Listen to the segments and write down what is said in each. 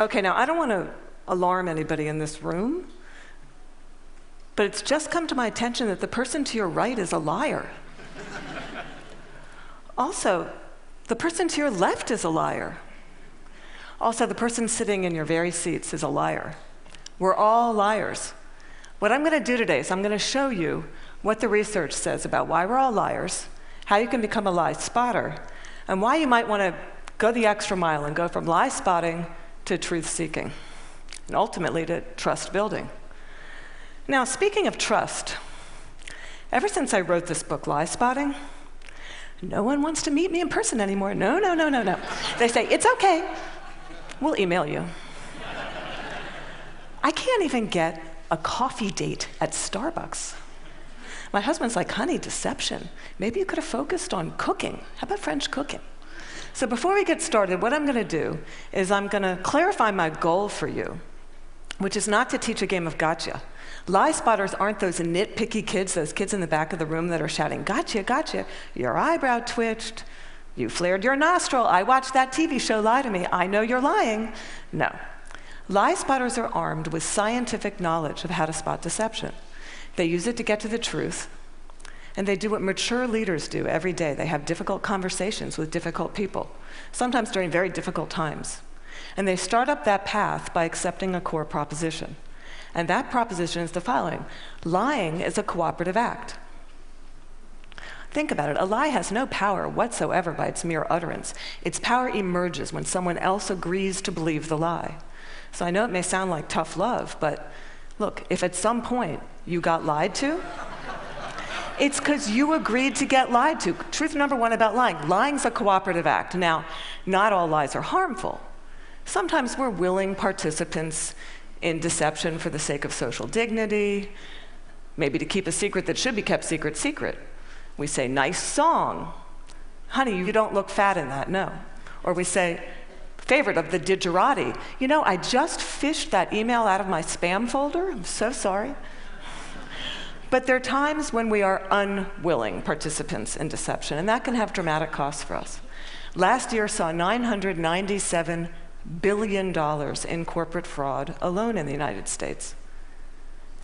Okay, now I don't want to alarm anybody in this room, but it's just come to my attention that the person to your right is a liar. Also, the person to your left is a liar. Also, the person sitting in your very seats is a liar. We're all liars. What I'm going to do today is I'm going to show you what the research says about why we're all liars, how you can become a lie spotter, and why you might want to go the extra mile and go from lie spotting to truth seeking, and ultimately to trust building. Now, speaking of trust, ever since I wrote this book, Lie Spotting, no one wants to meet me in person anymore. No. They say, it's okay, we'll email you. I can't even get a coffee date at Starbucks. My husband's like, honey, deception. Maybe you could have focused on cooking. How about French cooking? So before we get started, what I'm going to do is I'm going to clarify my goal for you, which is not to teach a game of gotcha. Lie spotters aren't those nitpicky kids, those kids in the back of the room that are shouting, gotcha, gotcha. Your eyebrow twitched. You flared your nostril. I watched that TV show, Lie to Me. I know you're lying. No. Lie spotters are armed with scientific knowledge of how to spot deception. They use it to get to the truth, and they do what mature leaders do every day. They have difficult conversations with difficult people, sometimes during very difficult times. And they start up that path by accepting a core proposition. And that proposition is the following: lying is a cooperative act. Think about it. A lie has no power whatsoever by its mere utterance. Its power emerges when someone else agrees to believe the lie. So I know it may sound like tough love, but look, if at some point you got lied to, it's because you agreed to get lied to. Truth number one about lying: lying's a cooperative act. Now, not all lies are harmful. Sometimes we're willing participants in deception for the sake of social dignity, maybe to keep a secret that should be kept secret. We say, nice song. Honey, you don't look fat in that, no. Or we say, favorite of the digerati. You know, I just fished that email out of my spam folder. I'm so sorry. But there are times when we are unwilling participants in deception, and that can have dramatic costs for us. Last year saw $997 billion in corporate fraud alone in the United States.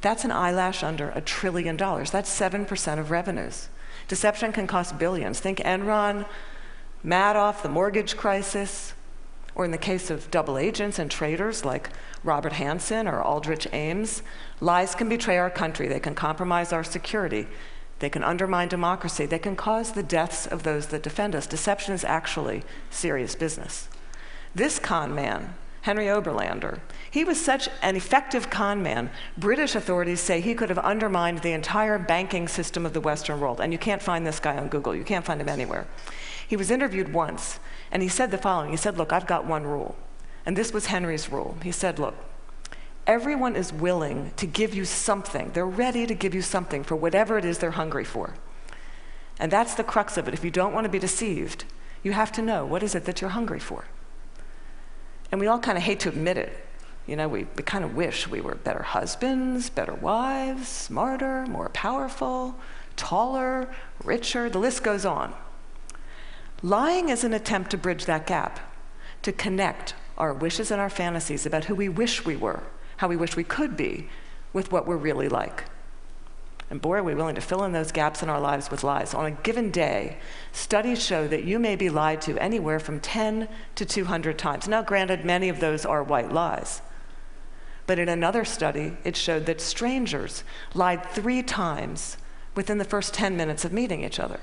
That's an eyelash under $1 trillion. That's 7% of revenues. Deception can cost billions. Think Enron, Madoff, the mortgage crisis, or in the case of double agents and traitors like Robert Hansen or Aldrich Ames, lies can betray our country. They can compromise our security. They can undermine democracy. They can cause the deaths of those that defend us. Deception is actually serious business. This con man, Henry Oberlander, he was such an effective con man, British authorities say he could have undermined the entire banking system of the Western world. And you can't find this guy on Google. You can't find him anywhere. He was interviewed once, and he said the following. He said, look, I've got one rule. And this was Henry's rule. He said, look, everyone is willing to give you something. They're ready to give you something for whatever it is they're hungry for. And that's the crux of it. If you don't want to be deceived, you have to know, what is it that you're hungry for? And we all kind of hate to admit it. You know, we kind of wish we were better husbands, better wives, smarter, more powerful, taller, richer, the list goes on. Lying is an attempt to bridge that gap, to connect our wishes and our fantasies about who we wish we were, how we wish we could be, with what we're really like. And boy, are we willing to fill in those gaps in our lives with lies. On a given day, studies show that you may be lied to anywhere from 10 to 200 times. Now, granted, many of those are white lies. But in another study, it showed that strangers lied 3 times within the first 10 minutes of meeting each other.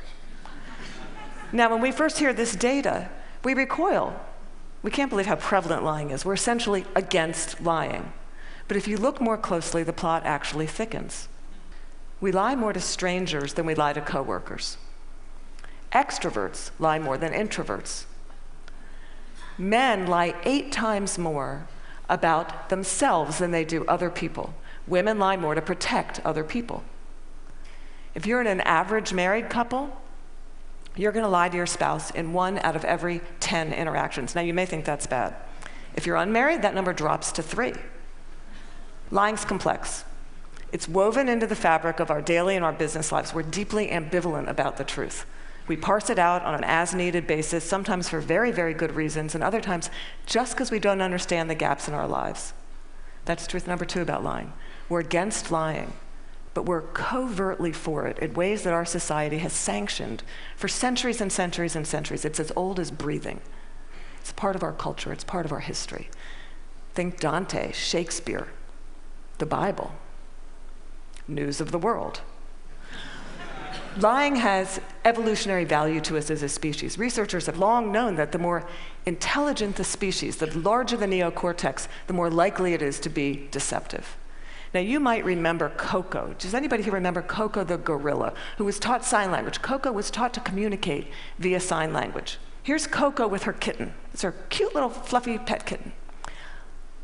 Now, when we first hear this data, we recoil. We can't believe how prevalent lying is. We're essentially against lying. But if you look more closely, the plot actually thickens. We lie more to strangers than we lie to coworkers. Extroverts lie more than introverts. Men lie 8 times more about themselves than they do other people. Women lie more to protect other people. If you're in an average married couple, you're going to lie to your spouse in 1 out of every 10 interactions. Now, you may think that's bad. If you're unmarried, that number drops to 3. Lying's complex. It's woven into the fabric of our daily and our business lives. We're deeply ambivalent about the truth. We parse it out on an as-needed basis, sometimes for very, very good reasons, and other times just because we don't understand the gaps in our lives. That's truth number 2 about lying. We're against lying, but we're covertly for it in ways that our society has sanctioned for centuries and centuries and centuries. It's as old as breathing. It's part of our culture. It's part of our history. Think Dante, Shakespeare, the Bible, news of the world. Lying has evolutionary value to us as a species. Researchers have long known that the more intelligent the species, the larger the neocortex, the more likely it is to be deceptive. Now, you might remember Coco. Does anybody here remember Coco the gorilla, who was taught sign language? Coco was taught to communicate via sign language. Here's Coco with her kitten. It's her cute little fluffy pet kitten.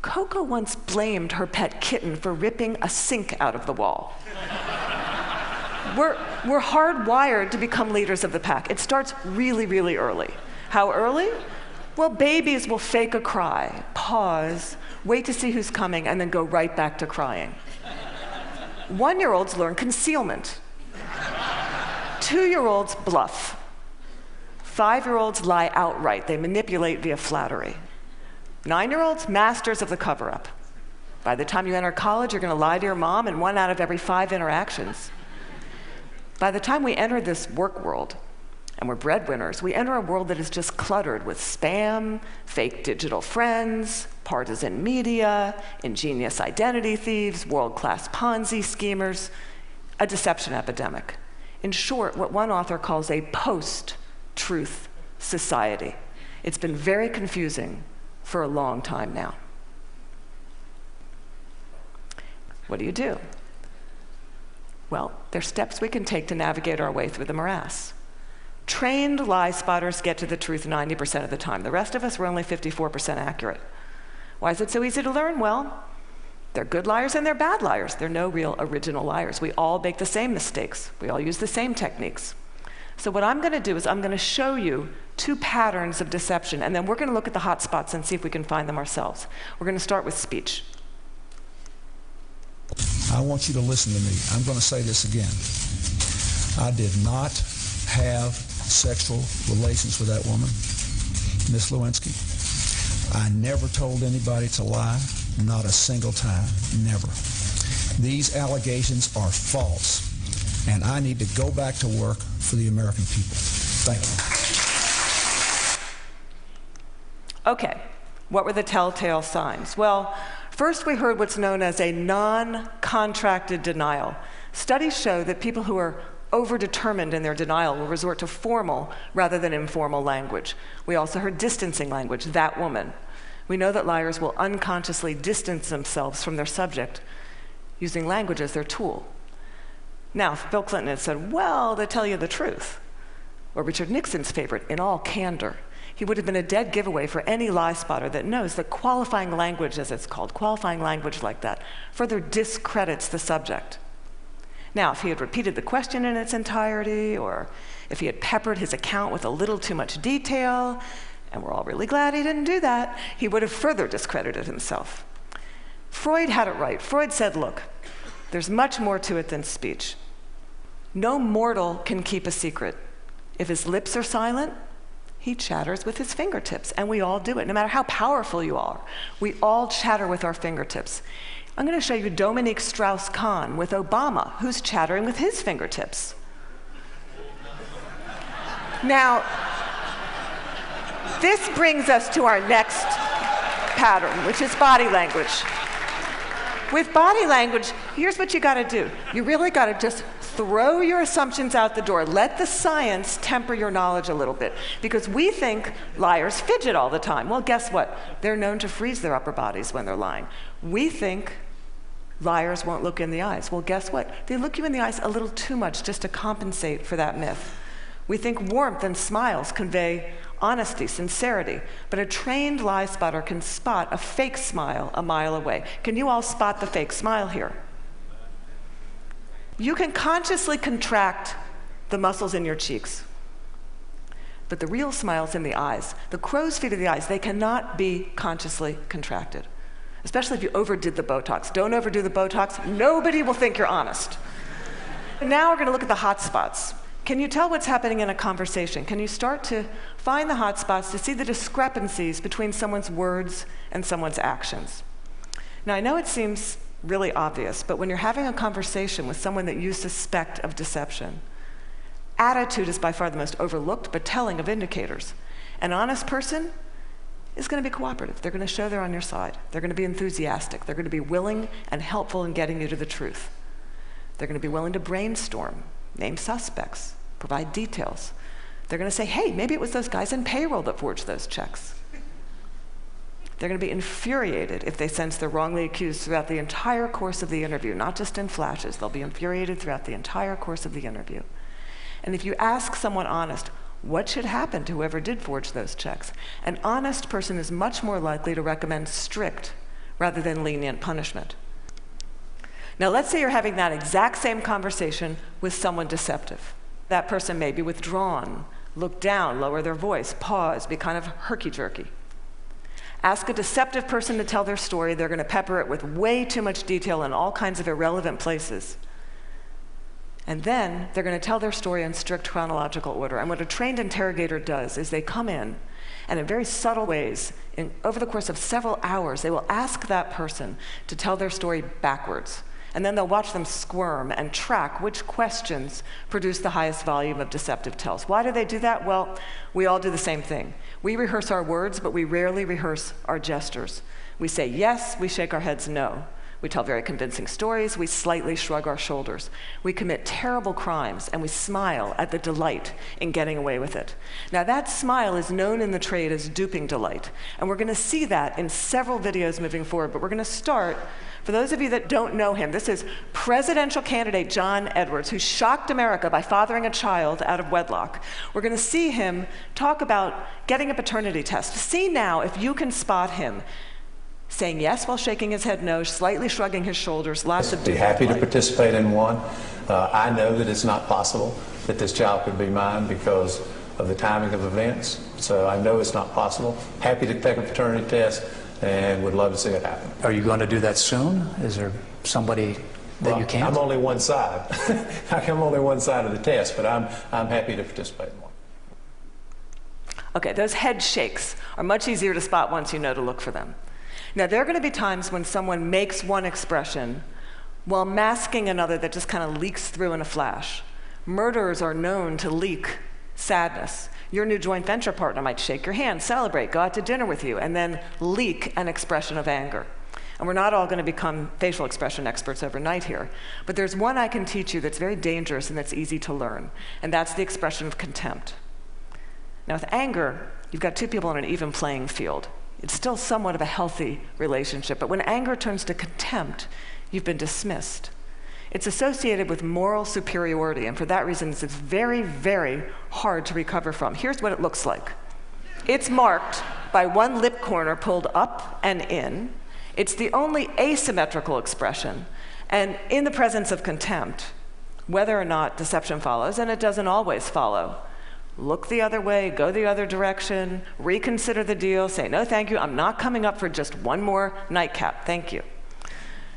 Coco once blamed her pet kitten for ripping a sink out of the wall. We're hardwired to become leaders of the pack. It starts really, really early. How early? Well, babies will fake a cry, pause, wait to see who's coming, and then go right back to crying. 1-year-olds learn concealment. 2-year-olds bluff. 5-year-olds lie outright. They manipulate via flattery. 9-year-olds, masters of the cover-up. By the time you enter college, you're going to lie to your mom in 1 out of every 5 interactions. By the time we enter this work world, and we're breadwinners, we enter a world that is just cluttered with spam, fake digital friends, partisan media, ingenious identity thieves, world-class Ponzi schemers, a deception epidemic. In short, what one author calls a post-truth society. It's been very confusing for a long time now. What do? Well, there's steps we can take to navigate our way through the morass. Trained lie spotters get to the truth 90% of the time. The rest of us are only 54% accurate. Why is it so easy to learn? Well, they're good liars and they're bad liars. They're no real original liars. We all make the same mistakes. We all use the same techniques. So what I'm going to do is I'm going to show you 2 patterns of deception, and then we're going to look at the hot spots and see if we can find them ourselves. We're going to start with speech. I want you to listen to me. I'm going to say this again. I did not have sexual relations with that woman, Miss Lewinsky. I never told anybody to lie, not a single time, never. These allegations are false, and I need to go back to work for the American people. Thank you. Okay, what were the telltale signs? Well, first we heard what's known as a non-contracted denial. Studies show that people who are overdetermined in their denial will resort to formal rather than informal language. We also heard distancing language, that woman. We know that liars will unconsciously distance themselves from their subject using language as their tool. Now, if Bill Clinton had said, well, to tell you the truth, or Richard Nixon's favorite, in all candor, he would have been a dead giveaway for any lie spotter that knows that qualifying language, as it's called, qualifying language like that, further discredits the subject. Now, if he had repeated the question in its entirety, or if he had peppered his account with a little too much detail, and we're all really glad he didn't do that, he would have further discredited himself. Freud had it right. Freud said, look, there's much more to it than speech. No mortal can keep a secret. If his lips are silent, he chatters with his fingertips, and we all do it. No matter how powerful you are, we all chatter with our fingertips. I'm going to show you Dominique Strauss-Kahn with Obama, who's chattering with his fingertips. Now, this brings us to our next pattern, which is body language. With body language, here's what you got to do. You really got to just throw your assumptions out the door. Let the science temper your knowledge a little bit, because we think liars fidget all the time. Well, guess what? They're known to freeze their upper bodies when they're lying. We think liars won't look in the eyes. Well, guess what? They look you in the eyes a little too much just to compensate for that myth. We think warmth and smiles convey honesty, sincerity, but a trained lie spotter can spot a fake smile a mile away. Can you all spot the fake smile here? You can consciously contract the muscles in your cheeks, but the real smile's in the eyes. The crow's feet of the eyes, they cannot be consciously contracted, especially if you overdid the Botox. Don't overdo the Botox. Nobody will think you're honest. Now we're going to look at the hot spots. Can you tell what's happening in a conversation? Can you start to find the hot spots to see the discrepancies between someone's words and someone's actions? Now, I know it seems really obvious, but when you're having a conversation with someone that you suspect of deception, attitude is by far the most overlooked but telling of indicators. An honest person is going to be cooperative. They're going to show they're on your side. They're going to be enthusiastic. They're going to be willing and helpful in getting you to the truth. They're going to be willing to brainstorm, name suspects, provide details. They're going to say, hey, maybe it was those guys in payroll that forged those checks. They're going to be infuriated if they sense they're wrongly accused throughout the entire course of the interview, not just in flashes. They'll be infuriated throughout the entire course of the interview. And if you ask someone honest, what should happen to whoever did forge those checks? An honest person is much more likely to recommend strict rather than lenient punishment. Now, let's say you're having that exact same conversation with someone deceptive. That person may be withdrawn, look down, lower their voice, pause, be kind of herky-jerky. Ask a deceptive person to tell their story. They're going to pepper it with way too much detail in all kinds of irrelevant places. And then they're going to tell their story in strict chronological order. And what a trained interrogator does is they come in, and in very subtle ways, over the course of several hours, they will ask that person to tell their story backwards. And then they'll watch them squirm and track which questions produce the highest volume of deceptive tells. Why do they do that? Well, we all do the same thing. We rehearse our words, but we rarely rehearse our gestures. We say yes, we shake our heads no. We tell very convincing stories, we slightly shrug our shoulders. We commit terrible crimes, and we smile at the delight in getting away with it. Now, that smile is known in the trade as duping delight, and we're going to see that in several videos moving forward, but we're going to start, for those of you that don't know him, this is presidential candidate John Edwards, who shocked America by fathering a child out of wedlock. We're going to see him talk about getting a paternity test. See now if you can spot him saying yes while shaking his head no, slightly shrugging his shoulders, lots of be happy to participate in one. I know that it's not possible that this child could be mine because of the timing of events, so I know it's not possible. Happy to take a paternity test and would love to see it happen. Are you going to do that soon? Is there somebody that you can't? I'm only one side. I'm only one side of the test, but I'm happy to participate in one. Okay, those head shakes are much easier to spot once you know to look for them. Now, there are going to be times when someone makes one expression while masking another that just kind of leaks through in a flash. Murderers are known to leak sadness. Your new joint venture partner might shake your hand, celebrate, go out to dinner with you, and then leak an expression of anger. And we're not all going to become facial expression experts overnight here, but there's one I can teach you that's very dangerous and that's easy to learn, and that's the expression of contempt. Now, with anger, you've got two people on an even playing field. It's still somewhat of a healthy relationship, but when anger turns to contempt, you've been dismissed. It's associated with moral superiority, and for that reason, it's very, very hard to recover from. Here's what it looks like. It's marked by one lip corner pulled up and in. It's the only asymmetrical expression, and in the presence of contempt, whether or not deception follows, and it doesn't always follow, look the other way, go the other direction, reconsider the deal, say, no, thank you, I'm not coming up for just one more nightcap, thank you.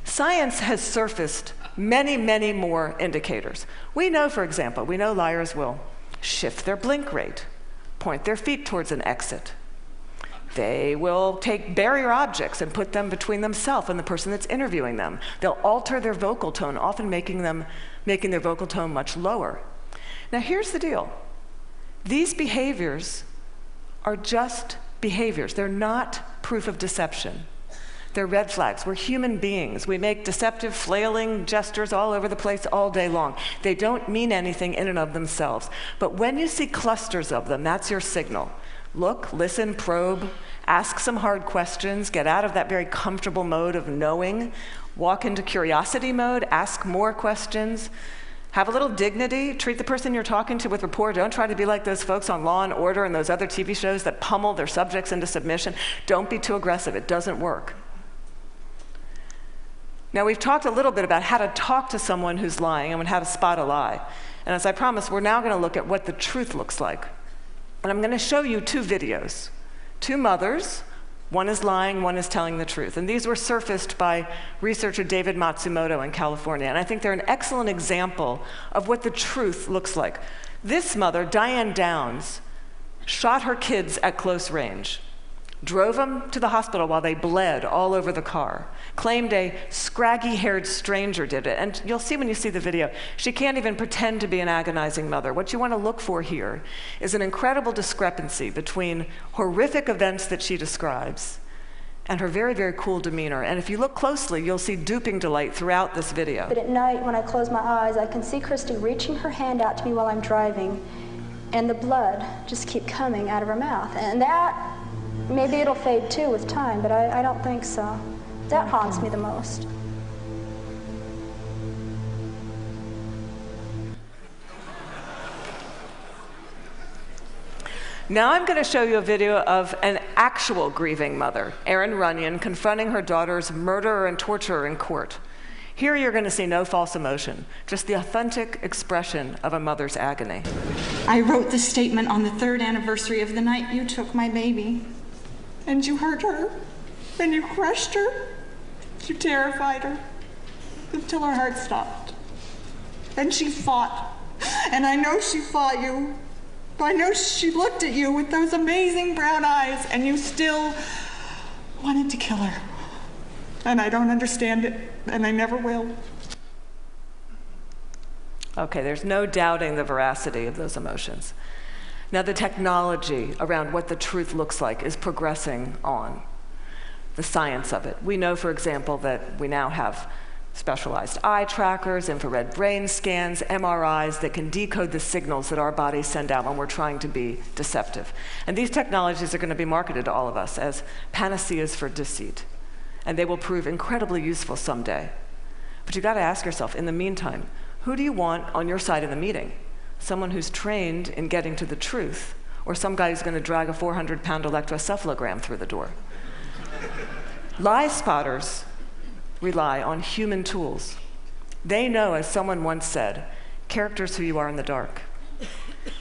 Science has surfaced many, many more indicators. We know, for example, liars will shift their blink rate, point their feet towards an exit. They will take barrier objects and put them between themselves and the person that's interviewing them. They'll alter their vocal tone, often making their vocal tone much lower. Now, here's the deal. These behaviors are just behaviors. They're not proof of deception. They're red flags. We're human beings. We make deceptive, flailing gestures all over the place all day long. They don't mean anything in and of themselves. But when you see clusters of them, that's your signal. Look, listen, probe, ask some hard questions, get out of that very comfortable mode of knowing, walk into curiosity mode, ask more questions. Have a little dignity. Treat the person you're talking to with rapport. Don't try to be like those folks on Law and Order and those other TV shows that pummel their subjects into submission. Don't be too aggressive. It doesn't work. Now, we've talked a little bit about how to talk to someone who's lying and how to spot a lie. And as I promised, we're now going to look at what the truth looks like. And I'm going to show you two videos. Two mothers, One is lying, one is telling the truth. And these were surfaced by researcher David Matsumoto in California. And I think they're an excellent example of what the truth looks like. This mother, Diane Downs, shot her kids at close range, drove them to the hospital while they bled all over the car, claimed a scraggy-haired stranger did it. And you'll see when you see the video, she can't even pretend to be an agonizing mother. What you want to look for here is an incredible discrepancy between horrific events that she describes and her very, very cool demeanor. And if you look closely, you'll see duping delight throughout this video. But at night, when I close my eyes, I can see Christy reaching her hand out to me while I'm driving, and the blood just keep coming out of her mouth. And that, maybe it'll fade too with time, but I don't think so. That haunts me the most. Now I'm going to show you a video of an actual grieving mother, Erin Runyon, confronting her daughter's murderer and torturer in court. Here you're going to see no false emotion, just the authentic expression of a mother's agony. I wrote the statement on the 3rd anniversary of the night you took my baby. And you hurt her, and you crushed her, you terrified her, until her heart stopped. And she fought, and I know she fought you. I know she looked at you with those amazing brown eyes, and you still wanted to kill her. And I don't understand it, and I never will. Okay, there's no doubting the veracity of those emotions. Now, the technology around what the truth looks like is progressing on, the science of it. We know, for example, that we now have specialized eye trackers, infrared brain scans, MRIs that can decode the signals that our bodies send out when we're trying to be deceptive. And these technologies are going to be marketed to all of us as panaceas for deceit. And they will prove incredibly useful someday. But you've got to ask yourself, in the meantime, who do you want on your side of the meeting? Someone who's trained in getting to the truth, or some guy who's going to drag a 400-pound electroencephalogram through the door? Lie spotters rely on human tools. They know, as someone once said, character's who you are in the dark.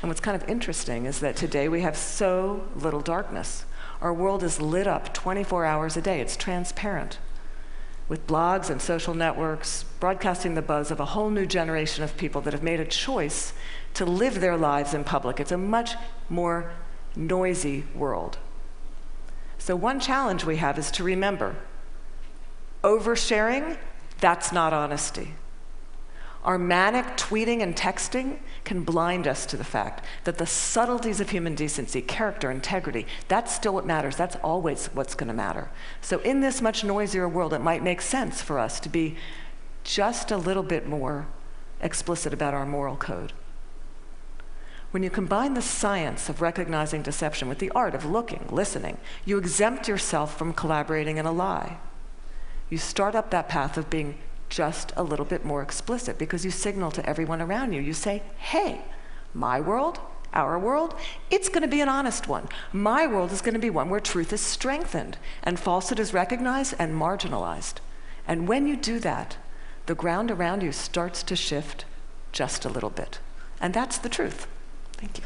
And what's kind of interesting is that today we have so little darkness. Our world is lit up 24 hours a day. It's transparent, with blogs and social networks broadcasting the buzz of a whole new generation of people that have made a choice to live their lives in public. It's a much more noisy world. So one challenge we have is to remember, oversharing, that's not honesty. Our manic tweeting and texting can blind us to the fact that the subtleties of human decency, character, integrity, that's still what matters. That's always what's going to matter. So in this much noisier world, it might make sense for us to be just a little bit more explicit about our moral code. When you combine the science of recognizing deception with the art of looking, listening, you exempt yourself from collaborating in a lie. You start up that path of being just a little bit more explicit because you signal to everyone around you. You say, hey, my world, our world, it's going to be an honest one. My world is going to be one where truth is strengthened and falsehood is recognized and marginalized. And when you do that, the ground around you starts to shift just a little bit. And that's the truth. Thank you.